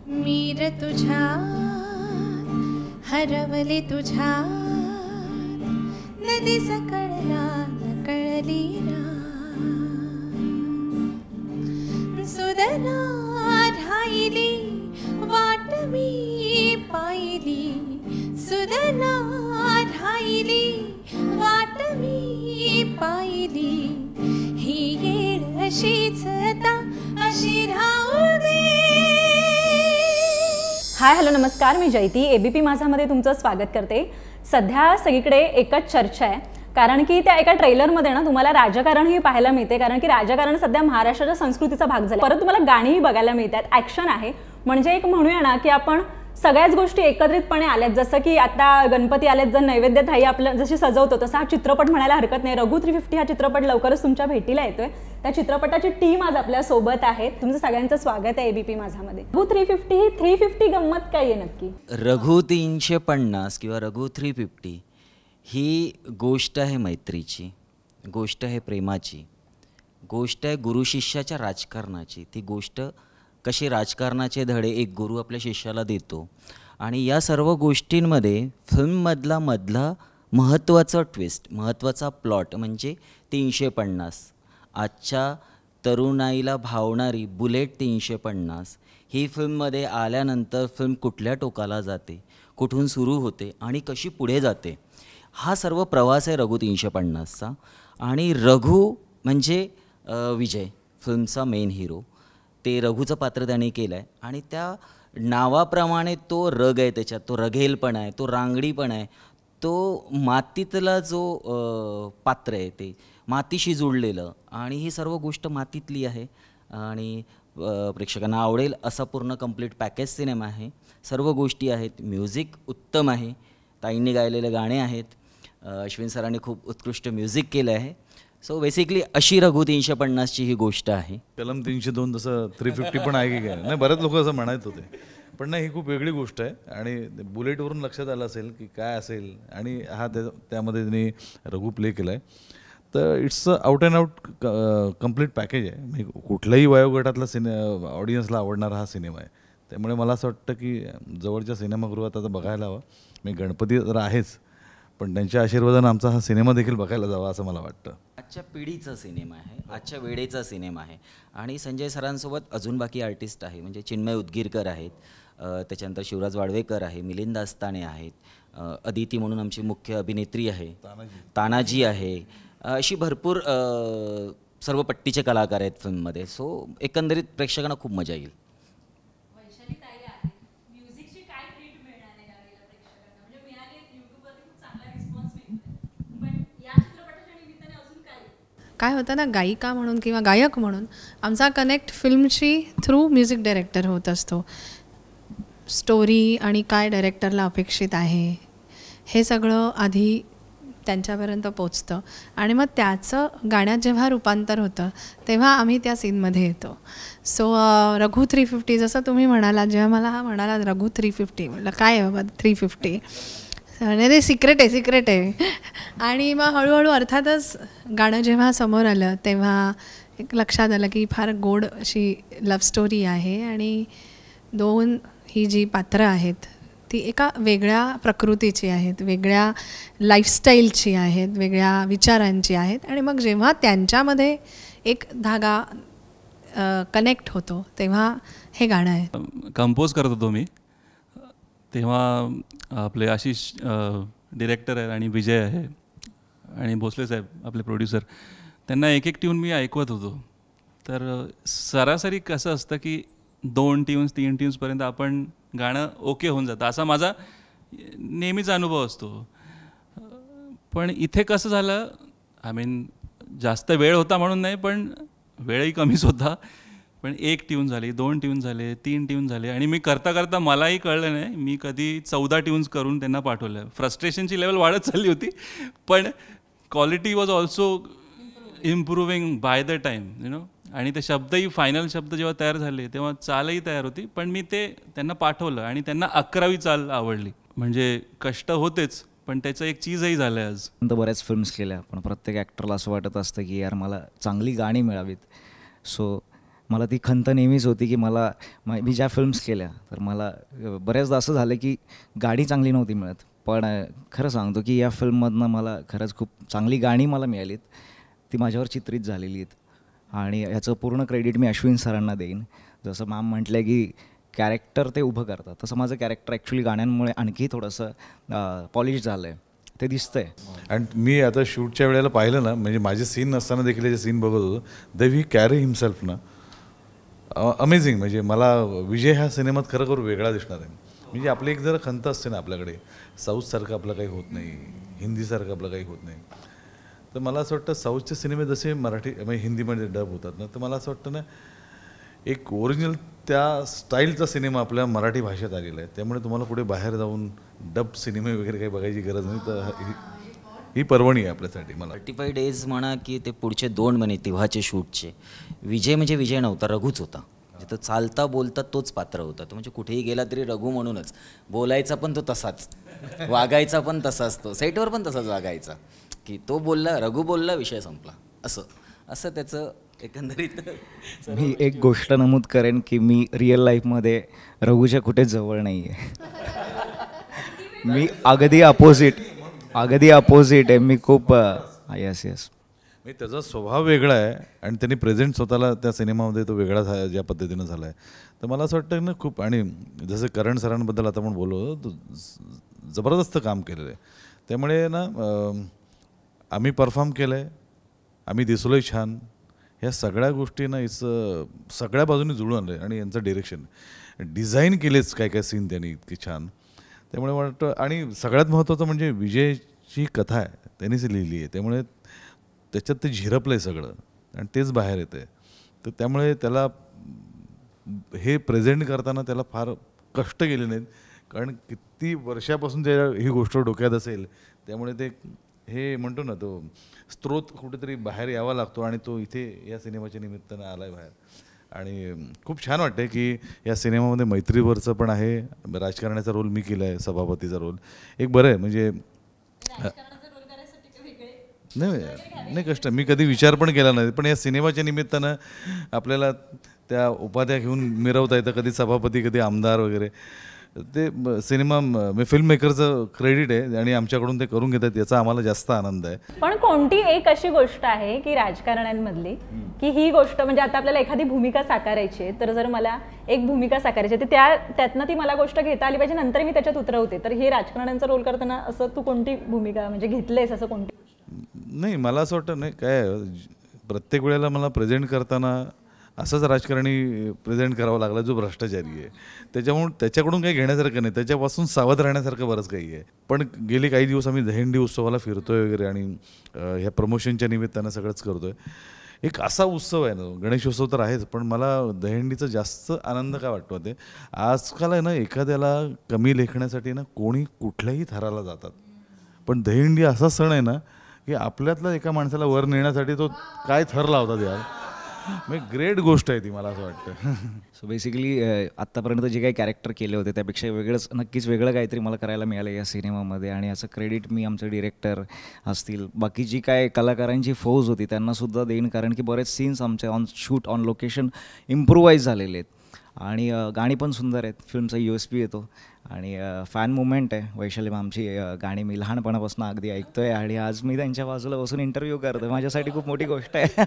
मीर तुझ्या हरवले तुझ्या नदी सकळला कळली ना सुदना राहिली वाट मी पाहिली सुदना राहिली वाट मी पाहिली ही येळ अशीच आता अशी राहू दे. हाय हॅलो नमस्कार, मी जयती एबीपी माझामध्ये तुमचं स्वागत करते. सध्या सगळीकडे एकच चर्चा आहे, कारण की त्या एका ट्रेलरमध्ये ना तुम्हाला राजकारणही पाहायला मिळते, कारण की राजकारण सध्या महाराष्ट्राच्या संस्कृतीचा भाग झाला. परत तुम्हाला गाणीही बघायला मिळतात, ॲक्शन आहे. म्हणजे एक म्हणूया ना की आपण सगळ्याच गोष्टी एकत्रितपणे आल्यात. जसं की आता गणपती आलेत, जर नैवेद्य थाळी आपलं जशी सजवतो तसा हा चित्रपट म्हणायला हरकत नाही. रघु 350 हा चित्रपट लवकरच तुमच्या भेटीला येतोय. त्या चित्रपटाची टीम आज आपल्या सोबत आहे. तुमचं सगळ्यांचं स्वागत आहे एबीपी माझामध्ये. रघु 350 ही 350 गंमत काय आहे नक्की? रघु 350 किंवा रघु 350 ही गोष्ट आहे मैत्रीची, गोष्ट आहे प्रेमाची, गोष्ट आहे गुरु शिष्याच्या राजकारणाची. ती गोष्ट कशी राजकारणाचे धडे एक गुरु आपल्या शिष्याला देतो, आणि या सर्व गोष्टींमध्ये फिल्ममधला महत्त्वाचा ट्विस्ट, महत्त्वाचा प्लॉट म्हणजे 350. आजच्या तरुणाईला भावणारी बुलेट 350 ही फिल्ममध्ये आल्यानंतर फिल्म कुठल्या टोकाला जाते, कुठून सुरू होते आणि कशी पुढे जाते, हा सर्व प्रवास आहे रघु 350चा. आणि रघु म्हणजे विजय, फिल्मचा मेन हिरो. ते रघुचं पात्र त्याने केलं आहे, आणि त्या नावाप्रमाणे तो रग आहे, त्याच्यात तो रघेलपणा आहे, तो रांगडीपणा आहे, तो मातीतला जो पात्र आहे, ते मातीशी जुळलेलं, आणि ही सर्व गोष्ट मातीतली आहे. आणि प्रेक्षकांना आवडेल असा पूर्ण कंप्लीट पॅकेज सिनेमा आहे. सर्व गोष्टी आहेत, म्युझिक उत्तम आहे, ताईंनी गायलेले गाणे आहेत, अश्विन सरांनी खूप उत्कृष्ट म्युझिक केलं आहे. सो बेसिकली अशी रघु 350ची ही गोष्ट आहे. कलम 302 जसं 350 पण आहे की काय, नाही बरेच लोक असं म्हणत होते, पण नाही, ही खूप वेगळी गोष्ट आहे. आणि बुलेटवरून लक्षात आलं असेल की काय असेल, आणि हा त्यामध्ये त्यांनी रघु प्ले केला आहे. तर it's out and out complete package आहे. म्हणजे कुठल्याही वयोगटातला ऑडियन्सला आवडणारा हा सिनेमा आहे. त्यामुळे मला असं वाटतं की जवळच्या सिनेमागृहात आता बघायला हवं. मी गणपती तर आहेच, पण त्यांच्या आशीर्वादानं आमचा हा सिनेमा देखील बघायला जावा असं मला वाटतं. आजच्या पिढीचा सिनेमा आहे, आजच्या वेळेचा सिनेमा आहे. आणि संजय सरांसोबत अजून बाकी आर्टिस्ट आहे, म्हणजे चिन्मय उदगीरकर आहेत, त्याच्यानंतर शिवराज वाडवेकर आहे, मिलिंद आस्ताने आहेत, अदिती म्हणून आमची मुख्य अभिनेत्री आहे, तानाजी आहे, अशी भरपूर सर्व पट्टीचे कलाकार आहेत फिल्ममध्ये. सो एकंदरीत प्रेक्षकांना खूप मजा येईल. काय होतं ना, गायिका म्हणून किंवा गायक म्हणून आमचा कनेक्ट फिल्मशी थ्रू म्युझिक डायरेक्टर होत असतो. स्टोरी आणि काय डायरेक्टरला अपेक्षित आहे हे सगळं आधी त्यांच्यापर्यंत पोचतं, आणि मग त्याचं गाण्यात जेव्हा रूपांतर होतं तेव्हा आम्ही त्या सीनमध्ये येतो. सो रघु 350 जसं तुम्ही म्हणालात, जेव्हा मला हा म्हणाला रघु 350, म्हटलं काय आहे बाबा 350, आणि ते सिक्रेट आहे. आणि मग हळूहळू अर्थातच गाणं जेव्हा समोर आलं तेव्हा एक लक्षात आलं की फार गोड अशी लव्ह स्टोरी आहे, आणि दोन ही जी पात्रं आहेत ती एका वेगळ्या प्रकृतीची आहेत, वेगळ्या लाईफस्टाईलची आहेत, वेगळ्या विचारांची आहेत. आणि मग जेव्हा त्यांच्यामध्ये एक धागा कनेक्ट होतो तेव्हा हे गाणं आहे. कंपोज करत होतो मी तेव्हा. आपले आशिष डिरेक्टर आहेत, आणि विजय आहे, आणि भोसले साहेब आपले प्रोड्युसर, त्यांना एक एक ट्यून मी ऐकवत होतो. तर सरासरी कसं असतं की 2 ट्यून्स 3 ट्यून्सपर्यंत आपण गाणं ओके होऊन जातं, असा माझा नेहमीचा अनुभव असतो. पण इथे कसं झालं, आय मीन जास्त वेळ होता म्हणून नाही, पण वेळही कमीच होता. पण 1 ट्यून झाली, 2 ट्यून झाले, 3 ट्यून झाले, आणि मी करता करता मलाही कळलं नाही, मी कधी 14 ट्यून्स करून त्यांना पाठवलं. फ्रस्ट्रेशनची लेवल वाढत चालली होती, पण quality was also improving by the time, you know. आणि ते शब्दही, फायनल शब्द जेव्हा तयार झाले तेव्हा चालही तयार होती, पण मी ते त्यांना पाठवलं, आणि त्यांना 11वी चाल आवडली. म्हणजे कष्ट होतेच, पण त्याचं एक चीजही झालं आहे आज. बऱ्याच फिल्म्स केल्या, पण प्रत्येक ॲक्टरला असं वाटत असतं की यार मला चांगली गाणी मिळावीत. सो मला ती खंत नेहमीच होती की मी ज्या फिल्म्स केल्या तर मला बऱ्याचदा असं झालं की गाणी चांगली नव्हती मिळत. पण खरं सांगतो की या फिल्ममधनं मला खरंच खूप चांगली गाणी मला मिळालीत, ती माझ्यावर चित्रित झालेली आहेत. आणि ह्याचं पूर्ण क्रेडिट मी अश्विन सरांना देईन. जसं मॅम म्हटलं की कॅरेक्टर ते उभं करतात, तसं माझं कॅरेक्टर ॲक्च्युली गाण्यांमुळे आणखी थोडंसं पॉलिश झालं आहे, ते दिसतंय. आणि मी आता शूटच्या वेळेला पाहिलं ना, म्हणजे माझे सीन नसताना देखील जे सीन बघत होतो, द वी कॅरी हिमसेल्फ ना, अमेझिंग. म्हणजे मला विजय ह्या सिनेमात खरोखर वेगळा दिसणार आहे. म्हणजे आपली एक जरा खंत असते ना आपल्याकडे, साऊथसारखं आपलं काही होत नाही, हिंदीसारखं आपलं काही होत नाही. तर मला असं वाटतं साऊथचे सिनेमे जसे मराठी म्हणजे हिंदीमध्ये डब होतात ना, तर मला असं वाटतं ना एक ओरिजिनल त्या स्टाईलचा सिनेमा आपल्या मराठी भाषेत आलेला आहे. त्यामुळे तुम्हाला कुठे बाहेर जाऊन डब सिनेमे वगैरे काही बघायची गरज नाही. तर ही पर्वणी आहे आपल्यासाठी. मला 35 डेज म्हणा की ते पुढचे 2 महिने तेव्हाचे शूटचे, विजय म्हणजे विजय नव्हता, रघुच होता. म्हणजे तो चालता बोलता तोच पात्र होता. तो म्हणजे कुठेही गेला तरी रघु म्हणूनच बोलायचा, पण तो तसाच वागायचा, पण तसाच तो सेटवर पण तसाच वागायचा की तो बोलला, रघु बोलला, विषय संपला. असं त्याचं एकंदरीत. मी एक गोष्ट नमूद करेन की मी रिअल लाईफमध्ये रघुच्या कुठे जवळ नाही आहे. मी अगदी अपोजिट आहे. मी खूप येस मी त्याचा स्वभाव वेगळा आहे आणि त्यांनी प्रेझेंट स्वतःला त्या सिनेमामध्ये तो वेगळा ज्या पद्धतीनं झाला आहे. तर मला असं वाटतं ना खूप. आणि जसं करण सरांबद्दल आता आपण बोललो, तो जबरदस्त काम केलेलं आहे. त्यामुळे ना आम्ही परफॉर्म केलं आहे, आम्ही दिसलोय छान. ह्या सगळ्या गोष्टी ना सगळ्या बाजूने जुळून आलं आहे. आणि यांचं डिरेक्शन, डिझाईन केलेच काय सीन त्यांनी इतकी छान. त्यामुळे मला वाटतं, आणि सगळ्यात महत्त्वाचं म्हणजे विजयची कथा आहे त्यांनीच लिहिली आहे. त्यामुळे त्याच्यात ते झिरपलं आहे सगळं आणि तेच बाहेर येतं आहे. तर त्यामुळे त्याला हे प्रेझेंट करताना त्याला फार कष्ट केले नाहीत, कारण किती वर्षापासून त्या ही गोष्ट डोक्यात असेल. त्यामुळे ते हे म्हणतो ना, तो स्रोत कुठेतरी बाहेर यावा लागतो आणि तो इथे या सिनेमाच्या निमित्तानं आला आहे बाहेर. आणि खूप छान वाटतं की या सिनेमामध्ये मैत्रीवरचं पण आहे, राजकारणाचा रोल मी केला आहे, सभापतीचा रोल. एक बरं आहे म्हणजे नाही कष्ट मी कधी विचार पण केला नाही, पण या सिनेमाच्या निमित्तानं आपल्याला त्या उपाध्या घेऊन मिरवता येतं, कधी सभापती, कधी आमदार वगैरे. ते सिनेमा फिल्म मेकरचं क्रेडिट आहे आणि आमच्याकडून ते करून घेतात, याचा आम्हाला जास्त आनंद आहे. पण कोणती एक अशी गोष्ट आहे की राजकारण्यांमधली की ही गोष्ट म्हणजे आता आपल्याला एखादी भूमिका साकारायची आहे, तर जर मला एक भूमिका साकारायची आहे तर त्यातनं ती मला गोष्ट घेता आली पाहिजे, नंतर मी त्याच्यात उतरवते. तर हे राजकारण्यांचा रोल करताना असं तू कोणती भूमिका म्हणजे घेतलेस, असं कोणती? नाही, मला असं वाटतं नाही काय, प्रत्येक वेळेला मला प्रेझेंट करताना असंच राजकारणी प्रेझेंट करावा लागला जो भ्रष्टाचारी आहे. त्याच्याकडून काही घेण्यासारखं नाही, त्याच्यापासून सावध राहण्यासारखं बरंच काही आहे. पण गेले काही दिवस आम्ही दहीहंडी उत्सवाला फिरतोय वगैरे आणि ह्या प्रमोशनच्या निमित्तानं सगळंच करतोय. एक असा उत्सव आहे ना, गणेशोत्सव तर आहेच, पण मला दहीहंडीचा जास्त आनंद का वाटतो ते, आजकाल आहे ना एखाद्याला कमी लेखण्यासाठी ना कोणी कुठल्याही थराला जातात, पण दहीहंडी असा सण आहे ना की आपल्यातला एका माणसाला वर नेण्यासाठी तो काय थर लावतात यार. म्हणजे ग्रेट गोष्ट आहे ती, मला असं वाटतं. सो बेसिकली आत्तापर्यंत जे काही कॅरेक्टर केले होते त्यापेक्षा नक्कीच वेगळं काहीतरी मला करायला मिळालं या सिनेमामध्ये. आणि याचं क्रेडिट मी आमचे डिरेक्टर असतील, बाकी जी काय कलाकारांची फौज होती त्यांनासुद्धा देईन, कारण की बरेच सीन्स आमचे ऑन लोकेशन इम्प्रूव्हाइज झालेले आहेत. आणि गाणी पण सुंदर आहेत, फिल्मचा USP येतो. आणि फॅन मुवमेंट आहे. वैशाली मॅमची गाणी मी लहानपणापासून अगदी ऐकतो आहे आणि आज मी त्यांच्या बाजूला बसून इंटरव्ह्यू करतो, माझ्यासाठी खूप मोठी गोष्ट आहे.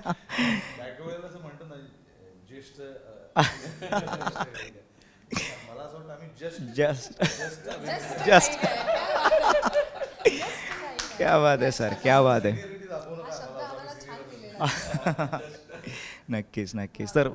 जस्ट क्या बात आहे सर, क्या बात आहे. नक्कीच. तर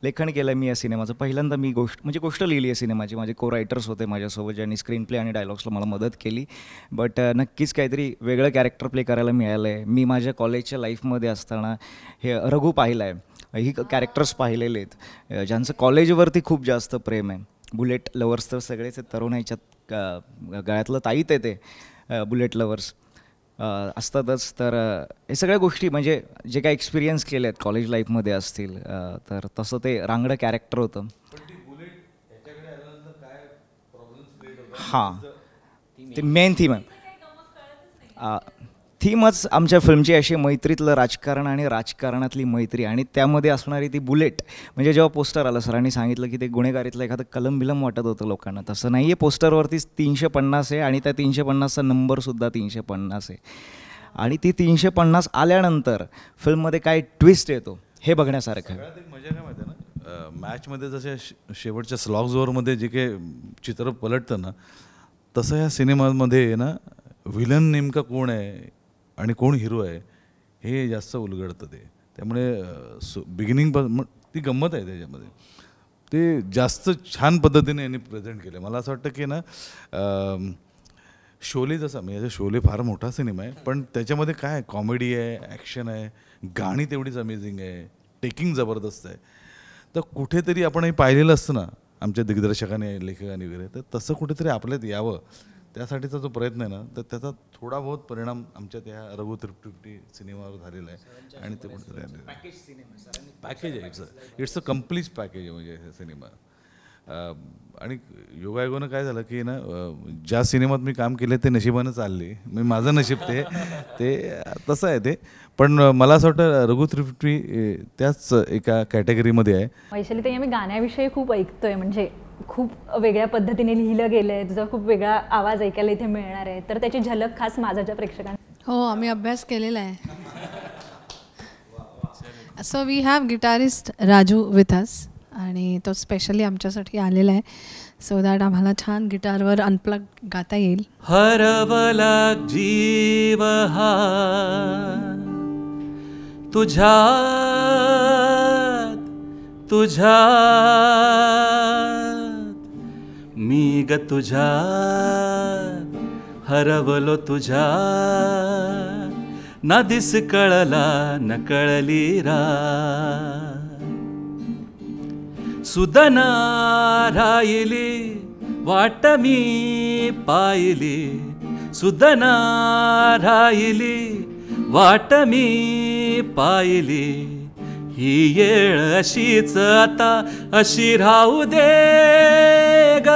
लेखन केलं मी या सिनेमाचं. पहिल्यांदा मी गोष्ट लिहिली आहे सिनेमाची. माझे को-रायटर्स होते माझ्यासोबत, ज्यांनी स्क्रीन प्ले आणि डायलॉग्सला मला मदत केली. बट नक्कीच काहीतरी वेगळं कॅरेक्टर प्ले करायला मिळालं आहे. मी माझ्या कॉलेजच्या लाईफमध्ये असताना हे रघु पाहिलं आहे, ही कॅरेक्टर्स पाहिलेले आहेत ज्यांचं कॉलेजवरती खूप जास्त प्रेम आहे. बुलेट लवर्स तर सगळेच तरुण ह्याच्यात गळ्यातलं ताईत आहे ते बुलेट लवर्स असतातच. तर हे सगळ्या गोष्टी म्हणजे जे काही एक्सपिरियन्स केले आहेत कॉलेज लाईफमध्ये असतील, तर तसं ते रांगडं कॅरेक्टर होतं. हां, ते मेन थीम आहे. थीमच आमच्या फिल्मची अशी मैत्रीतलं राजकारण आणि राजकारणातली मैत्री आणि त्यामध्ये असणारी ती बुलेट. म्हणजे जेव्हा पोस्टर आलं सरांनी सांगितलं की ते गुन्हेगारीतलं एखादं कलम बिलम वाटत होतं लोकांना, तसं नाही आहे. पोस्टरवरतीच 350 आहे आणि त्या 350चा नंबरसुद्धा 350 आहे. आणि ती 350 आल्यानंतर फिल्ममध्ये काय ट्विस्ट येतो हे बघण्यासारखं आहे. सगळ्यात एक मजा काय माहिती आहे ना, मॅचमध्ये जसे शेवटच्या स्लॉग्स ओव्हरमध्ये जे काही चित्र पलटतं ना, तसं या सिनेमामध्ये ना विलन नेमका कोण आहे आणि कोण हिरो आहे हे जास्त उलगडतं ते. त्यामुळे बिगिनिंग ती गंमत आहे त्याच्यामध्ये. ते जास्त छान पद्धतीने यांनी प्रेझेंट केलं. मला असं वाटतं की ना शोले जसा म्हणजे शोले फार मोठा सिनेमा आहे, पण त्याच्यामध्ये काय कॉमेडी आहे, ॲक्शन आहे, गाणी तेवढीच अमेझिंग आहे, टेकिंग जबरदस्त आहे. तर कुठेतरी आपण हे पाहिलेलं असतं ना आमच्या दिग्दर्शकाने, लेखकाने वगैरे, तर तसं कुठेतरी आपल्यात यावं त्यासाठीचा जो प्रयत्न आहे ना, तर त्याचा थोडा बहुत परिणाम आमच्या त्या रघु 350 सिनेमावर झालेला आहे. आणि ते कुठेतरी पॅकेज आहे, इट्स अ कम्प्लीट पॅकेज आहे म्हणजे हे सिनेमा. आणि योगायोगानं काय झालं की ना, ज्या सिनेमात मी काम केलं ते नशिबानं चालले, मी माझं नशीब ते तसं आहे ते. पण मला असं वाटतं रघु 350 त्याच एका कॅटेगरीमध्ये आहे. वैशाली ताई, आम्ही गाण्याविषयी खूप ऐकतोय, म्हणजे खूप वेगळ्या पद्धतीने लिहिलं गेलं आहे, तुझा खूप वेगळा आवाज ऐकायला इथे मिळणार आहे, तर त्याची झलक खास माझ्या प्रेक्षकांना. हो, आम्ही अभ्यास केलेला आहे. So we have guitarist Raju with us आणि तो स्पेशली आमच्यासाठी आलेला आहे, सो दॅट आम्हाला छान गिटारवर अनप्लग गाता येईल. हरवला जीव हा तुझ्यात मी ग तुझ्यात हरवलो तुझ्यात, ना दिस कळला न कळली रा, सुदना राहिली वाट मी पाहिली, सुदना राहिली वाट मी पाहिली, ही येळ अशीच आता अशी राहू दे ग.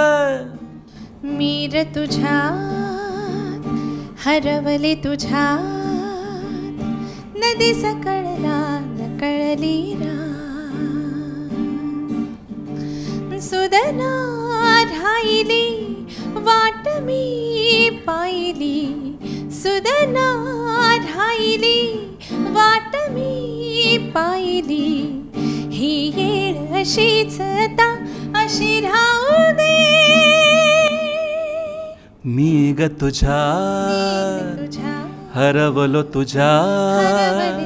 मीर तुझ्यात हरवले तुझ्यात, नदीस कळला न कळली रा, सुदना राहिली वाट मी पाहिली, सुदना राहिली वाट मी पाहिली, ही येळ अशीच आता अशी राहू दे. मी ग तुझ्यात हरवलो तुझ्यात,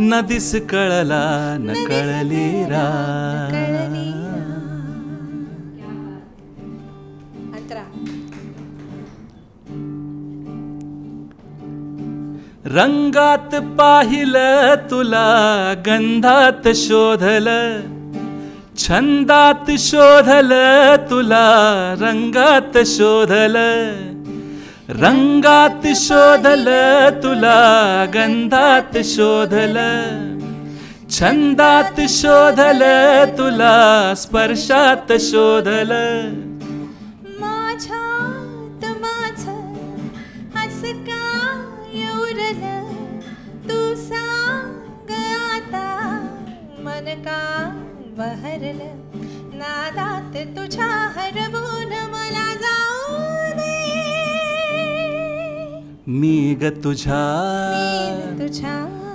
नदीस कळला न कळली रा. रंगात पाहिलं तुला, गंधात शोधलं, छंदात शोधलं तुला, रंगात शोधलं, रंगात शोधलं तुला, गंधात शोधलं, छंदात शोधलं तुला, स्पर्शात शोधलं. माझ्यात माझं असं काय उरलं, तू सांग आता मन का बहरलं, नादात तुझ्या हरवून मला जाऊ दे. मी ग तुझ्यात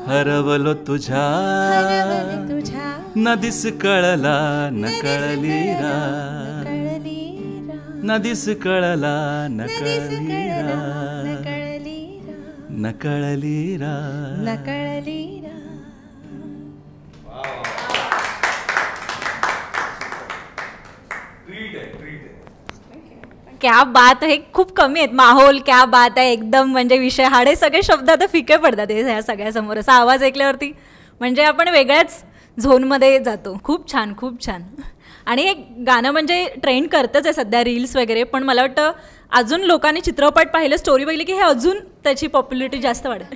हरवलो तुझ्यात, नदीस कळला न कळली रा, नदीस कळला न कळली रा, न कळली रा, न कळली रा. क्या बात आहे. खूप कमी आहेत माहोल, क्या बात आहे, एकदम म्हणजे विषय हाडे सगळे शब्द आता फिके पडतात ह्या सगळ्यासमोर. असा आवाज ऐकल्यावरती म्हणजे आपण वेगळ्याच झोनमध्ये जातो. खूप छान, खूप छान. आणि हे गाणं म्हणजे ट्रेंड करतंच आहे सध्या रील्स वगैरे, पण मला वाटतं अजून लोकांनी चित्रपट पाहिलं, स्टोरी बघितली की हे अजून त्याची पॉप्युलरिटी जास्त वाढेल.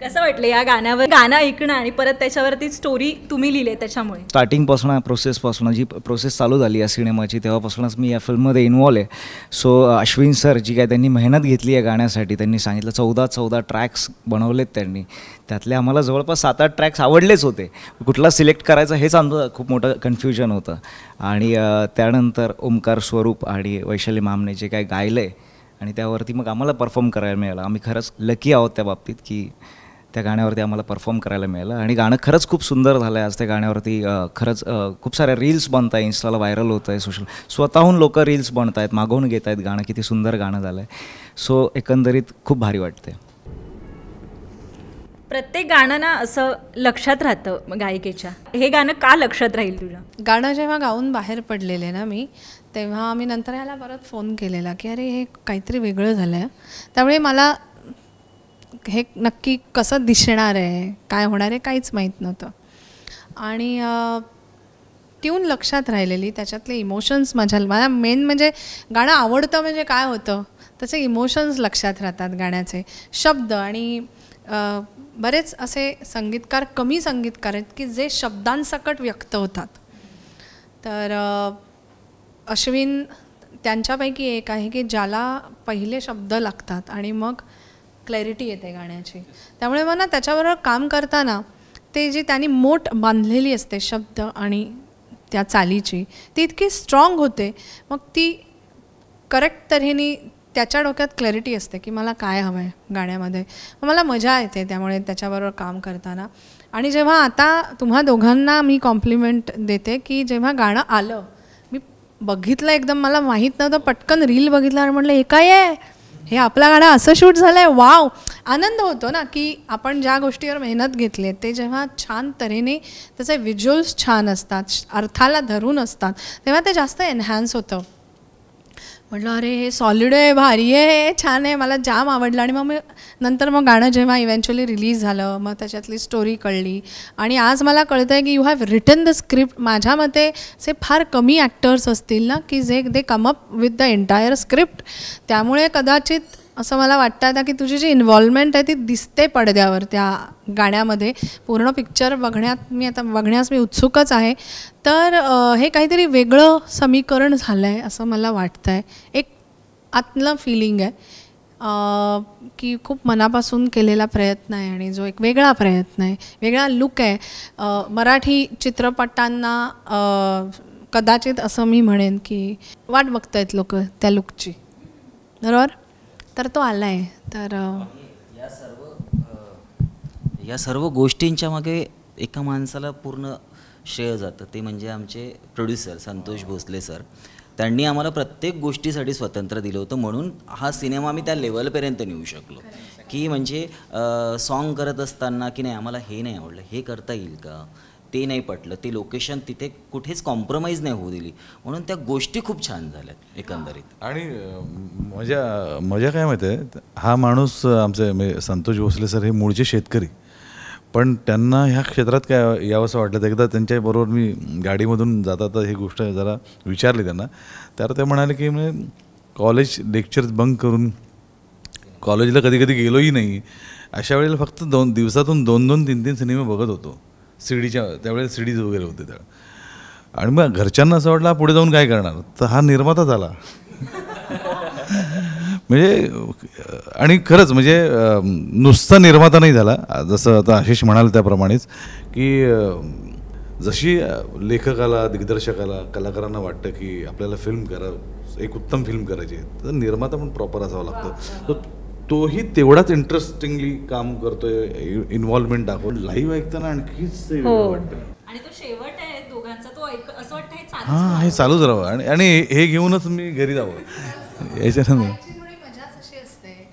कसं वाटलं या गाण्यावर गाणं ऐकणं आणि परत त्याच्यावरती स्टोरी तुम्ही लिहिली त्याच्यामुळे? स्टार्टिंगपासून प्रोसेसपासून जी प्रोसेस चालू झाली या सिनेमाची तेव्हापासूनच मी या फिल्ममध्ये इन्वॉल्व आहे. सो अश्विन सर जी काय त्यांनी मेहनत घेतली आहे गाण्यासाठी, त्यांनी सांगितलं 14 ट्रॅक्स बनवलेत त्यांनी. त्यातले आम्हाला जवळपास 7-8 ट्रॅक्स आवडलेच होते. कुठला सिलेक्ट करायचा हेच आमचं खूप मोठं कन्फ्युजन होतं. आणि त्यानंतर ओमकार स्वरूप आणि वैशाली मामने जे काय गायलं आहे आणि त्यावरती मग आम्हाला परफॉर्म करायला मिळालं. आम्ही खरंच लकी आहोत त्या बाबतीत की त्या गाण्यावरती आम्हाला परफॉर्म करायला मिळालं. आणि गाणं खरंच खूप सुंदर झालं आहे. आज त्या गाण्यावरती खरंच खूप साऱ्या रील्स बनत आहे, इन्स्टाला व्हायरल होतं आहे, स्वतःहून लोक रील्स बनत आहेत, मागवून घेत आहेत गाणं. किती सुंदर गाणं झालं आहे. सो एकंदरीत खूप भारी वाटते. प्रत्येक गाणं ना असं लक्षात राहतं गायिकेच्या. हे गाणं का लक्षात राहील तुझ्या? गाणं जेव्हा गाऊन बाहेर पडलेले ना मी, तेव्हा मी नंतर ह्याला परत फोन केलेला की अरे हे काहीतरी वेगळं झालं आहे. त्यामुळे मला हे नक्की कसं दिसणार आहे, काय होणार आहे काहीच माहीत नव्हतं. आणि ट्यून लक्षात राहिलेली, त्याच्यातले इमोशन्स मला मेन म्हणजे गाणं आवडतं म्हणजे काय होतं त्याचे इमोशन्स लक्षात राहतात गाण्याचे. शब्द आणि बरेच असे संगीतकार, कमी संगीतकार आहेत की जे शब्दांसकट व्यक्त होतात. तर अश्विन त्यांच्यापैकी एक आहे की ज्याला पहिले शब्द लागतात आणि मग क्लॅरिटी येते गाण्याची. त्यामुळे मग ना त्याच्याबरोबर काम करताना ते जी त्यांनी मोठ बांधलेली असते शब्द आणि त्या चालीची, ती इतकी स्ट्रॉंग होते. मग ती करेक्ट तऱ्हेने त्याच्या डोक्यात क्लॅरिटी असते की मला काय हवं आहे गाण्यामध्ये. मला मजा येते त्यामुळे त्याच्याबरोबर काम करताना. आणि जेव्हा आता तुम्हा दोघांना मी कॉम्प्लिमेंट देते की जेव्हा गाणं आलं, मी बघितलं एकदम, मला माहीत नव्हतं, पटकन रील बघितलं आणि म्हटलं हे काय आहे, हे आपलं गाणं असं शूट झालं आहे, वाव. आनंद होतो ना की आपण ज्या गोष्टीवर मेहनत घेतली ते जेव्हा छान तऱ्हेने त्याचे व्हिज्युअल्स छान असतात, अर्थाला धरून असतात, तेव्हा ते जास्त एनहॅन्स होतं. म्हटलं अरे हे सॉलिड आहे, भारी आहे, छान आहे, मला जाम आवडलं. आणि मग नंतर गाणं जेव्हा इव्हेंच्युअली रिलीज झालं, मग त्याच्यातली स्टोरी कळली. आणि आज मला कळतं आहे की you have written the script. माझ्या मते असे फार कमी ॲक्टर्स असतील ना की जे they come up with the entire script. त्यामुळे कदाचित असं मला वाटतं आता की तुझी जी इन्व्हॉल्वमेंट आहे ती दिसते पडद्यावर त्या गाण्यामध्ये. पूर्ण पिक्चर बघण्यास मी उत्सुकच आहे. तर हे काहीतरी वेगळं समीकरण झालं आहे असं मला वाटतं आहे. एक आतलं फिलिंग आहे की खूप मनापासून केलेला प्रयत्न आहे आणि जो एक वेगळा प्रयत्न आहे, वेगळा लुक आहे. मराठी चित्रपटांना कदाचित असं मी म्हणेन की वाट बघतायत लोक त्या लुकची, बरोबर? तर तो आला आहे. तर या सर्व गोष्टींच्या मागे एका माणसाला पूर्ण श्रेय जातं, ते म्हणजे आमचे प्रोड्युसर संतोष भोसले सर. त्यांनी आम्हाला प्रत्येक गोष्टीसाठी स्वातंत्र्य दिलं होतं. म्हणून हा सिनेमा आम्ही त्या लेवलपर्यंत नेऊ शकलो की म्हणजे सॉन्ग करत असताना की नाही आम्हाला हे नाही आवडलं, हे करता येईल का, ते नाही पटलं, ते लोकेशन तिथे कुठेच कॉम्प्रोमाइज नाही होऊ दिली. म्हणून त्या गोष्टी खूप छान झाल्यात एकंदरीत. आणि मजा काय माहिती आहे, हा माणूस आमचे संतोष भोसले सर हे मूळचे शेतकरी, पण त्यांना ह्या क्षेत्रात काय यावंसं वाटलं. एकदा त्यांच्याबरोबर मी गाडीमधून जाता ही गोष्ट जरा विचारली त्यांना, तर ते म्हणाले की म्हणजे कॉलेज लेक्चर्स बंक करून कॉलेजला कधी कधी गेलोही नाही. अशा वेळेला फक्त दिवसातून 2-3 सिनेमे बघत होतो सीडीच्या, त्यावेळेस सीडीज वगैरे होते त्या. आणि मग घरच्यांना असं वाटलं पुढे जाऊन काय करणार, तर हा निर्माता झाला. म्हणजे आणि खरंच म्हणजे नुसता निर्माता नाही झाला, जसं आता आशिष म्हणाल त्याप्रमाणेच की जशी लेखकाला, दिग्दर्शकाला, कलाकारांना वाटतं की आपल्याला फिल्म एक उत्तम फिल्म करायची आहे, तर निर्माता पण प्रॉपर असावा लागतो. तोही तेवढाच इंटरेस्टिंगली काम करतोय, इन्व्हॉल्वमेंट दाखवून. लाईव्ह ऐकताना आणखीच ते वाटतं. आणि तो शेवट आहे दोघांचा, तो असं वाटतं हां हे चालूच राहावं. आणि हे घेऊनच मी घरी जावं याच्यानंतर. मजाच अशी असते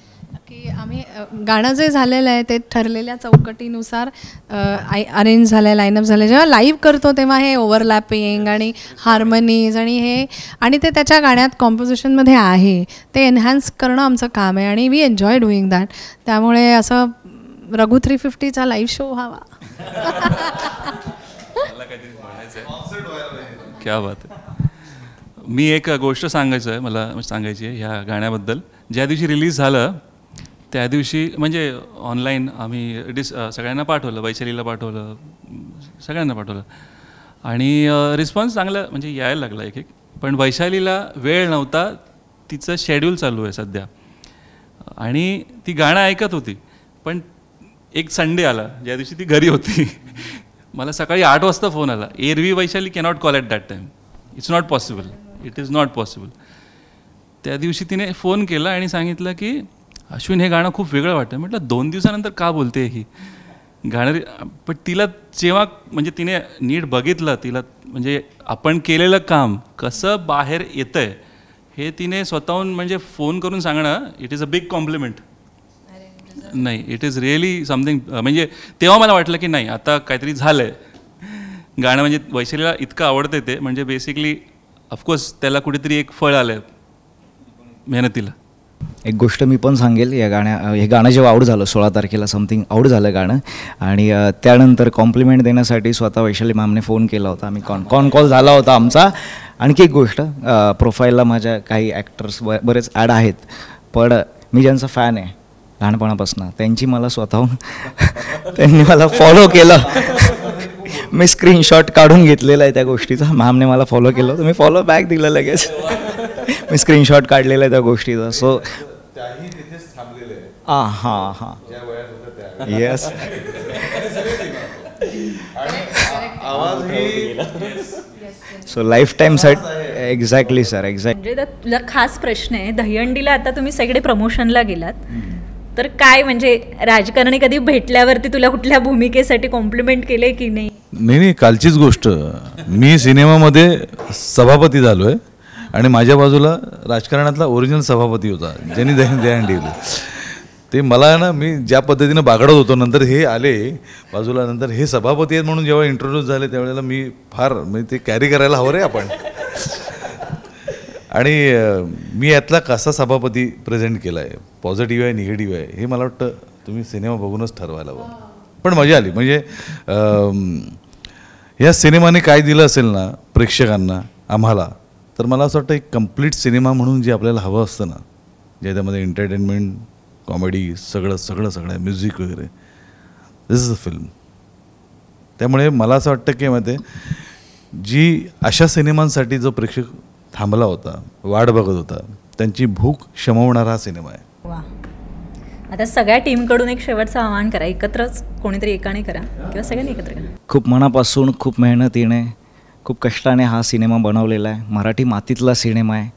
की आम्ही गाणं जे झालेलं आहे ते ठरलेल्या चौकटीनुसार अरेंज झालं आहे, लाईनअप झालं. जेव्हा लाईव्ह करतो तेव्हा हे ओव्हरलॅपिंग आणि हार्मनीज आणि हे आणि ते त्याच्या गाण्यात कॉम्पोजिशनमध्ये आहे, ते एनहॅन्स करणं आमचं काम आहे आणि वी एन्जॉय डुईंग दॅट. त्यामुळे असं रघु 350चा लाईव्ह शो व्हावा. क्या बात आहे. मी एक गोष्ट सांगायचं आहे, मला सांगायची आहे ह्या गाण्याबद्दल. ज्या दिवशी रिलीज झालं त्या दिवशी म्हणजे ऑनलाईन आम्ही सगळ्यांना पाठवलं, वैशालीला पाठवलं, सगळ्यांना पाठवलं आणि रिस्पॉन्स चांगला म्हणजे यायला लागला एक एक. पण वैशालीला वेळ नव्हता, तिचं शेड्यूल चालू आहे सध्या आणि ती गाणं ऐकत होती. पण एक संडे आला ज्या दिवशी ती घरी होती. मला सकाळी 8 वाजता फोन आला, एरवी Vaishali cannot call at that time, it's not possible, it is not possible. त्या दिवशी तिने फोन केला आणि सांगितलं की अश्विन हे गाणं खूप वेगळं वाटतं. म्हटलं 2 दिवसानंतर का बोलते ही गाणं. पण तिला जेव्हा म्हणजे तिने नीट बघितलं, तिला म्हणजे आपण केलेलं काम कसं बाहेर येतं आहे हे तिने स्वतःहून म्हणजे फोन करून सांगणं, it is a big compliment. नाही, इट इज रिअली समथिंग. म्हणजे तेव्हा मला वाटलं की नाही आता काहीतरी झालं आहे गाणं. म्हणजे वैशालीला इतकं आवडतं ते, म्हणजे बेसिकली ऑफकोर्स त्याला कुठेतरी एक फळ आलं आहे मेहनतीला. एक गोष्ट मी पण सांगेल, हे गाणं जेव्हा आऊट झालं 16 तारखेला समथिंग आऊट झालं गाणं आणि त्यानंतर कॉम्प्लिमेंट देण्यासाठी स्वतः वैशाली मॅमने फोन केला होता. आम्ही कॉन कॉल झाला होता आमचा. आणखी एक गोष्ट, प्रोफाईलला माझ्या काही ॲक्टर्स बरेच ॲड आहेत, पण मी ज्यांचा फॅन आहे लहानपणापासून त्यांची मला स्वतःहून त्यांनी मला फॉलो केलं. मी स्क्रीनशॉट काढून घेतलेला आहे त्या गोष्टीचा. मॅमने मला फॉलो केलं होतं, मी फॉलो बॅक दिलं लगेच. मी स्क्रीनशॉट काढलेला आहे त्या गोष्टीचा. सो हां येस. सो लाईफ टाईमसाठी एक्झॅक्टली सर, एक्झॅक्ट. म्हणजे तुला खास प्रश्न आहे, दहीहंडीला आता तुम्ही सगळे प्रमोशनला गेलात, तर काय म्हणजे राजकारणी कधी भेटल्यावरती तुला कुठल्या भूमिकेसाठी कॉम्प्लिमेंट केले की नाही? नाही, कालचीच गोष्ट. मी सिनेमामध्ये सभापती झालो आहे आणि माझ्या बाजूला राजकारणातला ओरिजिनल सभापती होता ज्यांनी दहीहंडी दिली. ते मला ना, मी ज्या पद्धतीनं बागडत होतो, नंतर हे आले बाजूला, नंतर हे सभापती आहेत म्हणून जेव्हा इंट्रोड्यूस झाले त्यावेळेला मी फार म्हणजे ते कॅरी करायला हवं रे आपण. आणि मी यातला कसा सभापती प्रेझेंट केला आहे, पॉझिटिव्ह आहे निगेटिव्ह आहे, हे मला वाटतं तुम्ही सिनेमा बघूनच ठरवायला हवं. पण मजा आली. म्हणजे या सिनेमाने काय दिलं असेल ना प्रेक्षकांना, आम्हाला, तर मला असं वाटतं एक कम्प्लीट सिनेमा म्हणून जे आपल्याला हवं असतं ना, ज्याच्यामध्ये एंटरटेनमेंट, कॉमेडी, सगळं म्युझिक वगैरे, दिस इज अ फिल्म. त्यामुळे मला असं वाटतं की माहिती जी अशा सिनेमांसाठी जो प्रेक्षक थांबला होता, वाट बघत होता, त्यांची भूक शमवणारा हा सिनेमा आहे. वा. आता सगळ्या टीमकडून एक शेवटचं आवाहन करा, एकत्रच कोणीतरी एकाने करा किंवा सगळ्यांनी एकत्र करा. खूप मनापासून, खूप मेहनतीने, खूप कष्टाने हा सिनेमा बनवलेला आहे. मराठी मातीतला सिनेमा आहे.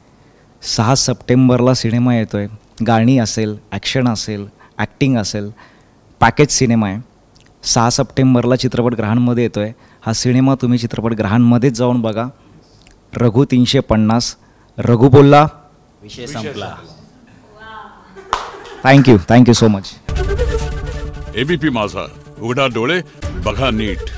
6 सप्टेंबरला सिनेमा येतो आहे. गाणी असेल, ॲक्शन असेल, ॲक्टिंग असेल, पॅकेज सिनेमा आहे. 6 सप्टेंबरला चित्रपटगृहांमध्ये येतो आहे हा सिनेमा. तुम्ही चित्रपटगृहांमध्येच जाऊन बघा. रघु 350, रघु बोलला, विषय संपला. Thank you so much. एबीपी माझा, उघडा डोळे बघा नीट.